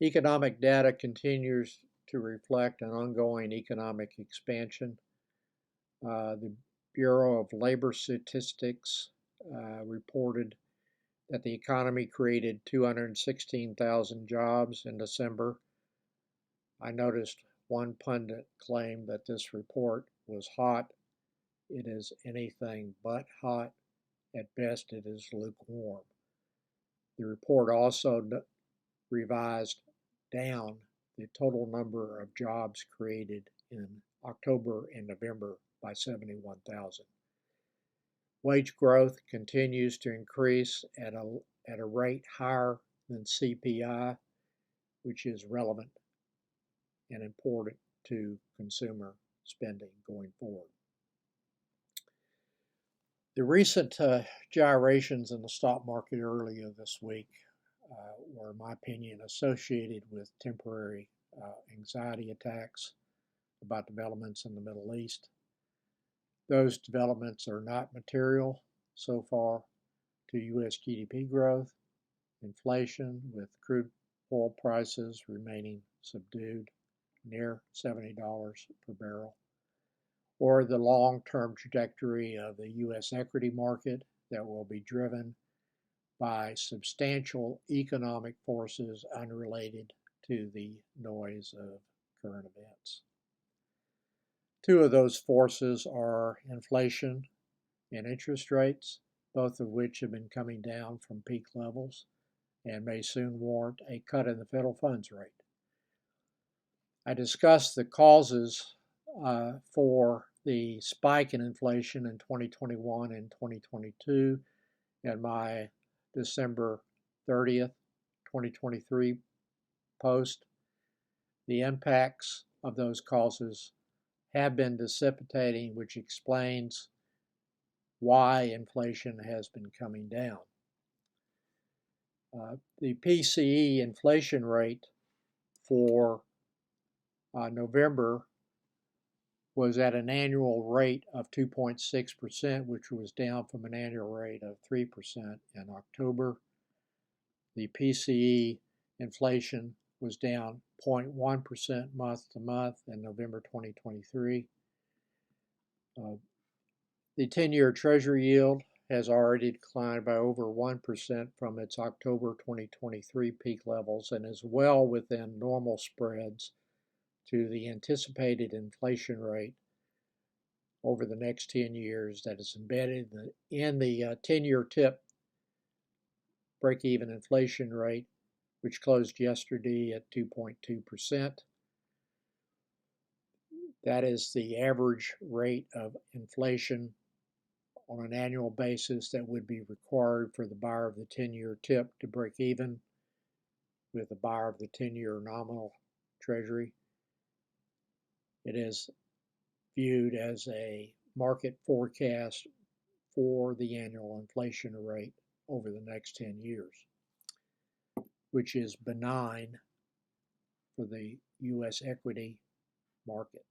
Economic data continues to reflect an ongoing economic expansion. The Bureau of Labor Statistics reported that the economy created 216,000 jobs in December. I noticed one pundit claimed that this report was hot. It is anything but hot. At best, it is lukewarm. The report also revised down the total number of jobs created in October and November by 71,000. Wage growth continues to increase at a rate higher than CPI, which is relevant and important to consumer spending going forward. The recent gyrations in the stock market earlier this week were, in my opinion, associated with temporary anxiety attacks about developments in the Middle East. Those developments are not material so far to U.S. GDP growth, inflation, with crude oil prices remaining subdued, near $70 per barrel, or the long-term trajectory of the U.S. equity market that will be driven by substantial economic forces unrelated to the noise of current events. Two of those forces are inflation and interest rates, both of which have been coming down from peak levels and may soon warrant a cut in the federal funds rate. I discussed the causes for the spike in inflation in 2021 and 2022 in my December 30th, 2023 post. The impacts of those causes have been dissipating, which explains why inflation has been coming down. The PCE inflation rate for November was at an annual rate of 2.6%, which was down from an annual rate of 3% in October. The PCE inflation was down 0.1% month to month in November 2023. The 10-year Treasury yield has already declined by over 1% from its October 2023 peak levels and is well within normal spreads to the anticipated inflation rate over the next 10 years that is embedded in the 10-year tip break-even inflation rate, which closed yesterday at 2.2%. That is the average rate of inflation on an annual basis that would be required for the buyer of the 10-year tip to break even with the buyer of the 10-year nominal Treasury. It is viewed as a market forecast for the annual inflation rate over the next 10 years, which is benign for the U.S. equity market.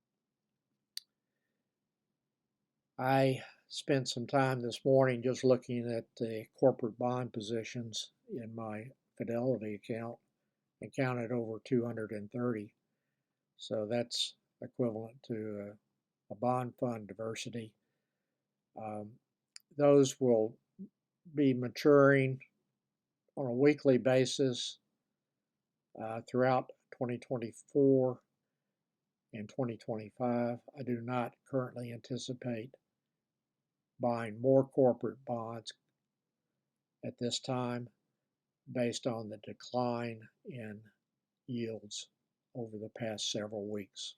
I spent some time this morning just looking at the corporate bond positions in my Fidelity account and counted over 230. So that's equivalent to a bond fund diversity. Those will be maturing on a weekly basis throughout 2024 and 2025. I do not currently anticipate buying more corporate bonds at this time based on the decline in yields over the past several weeks.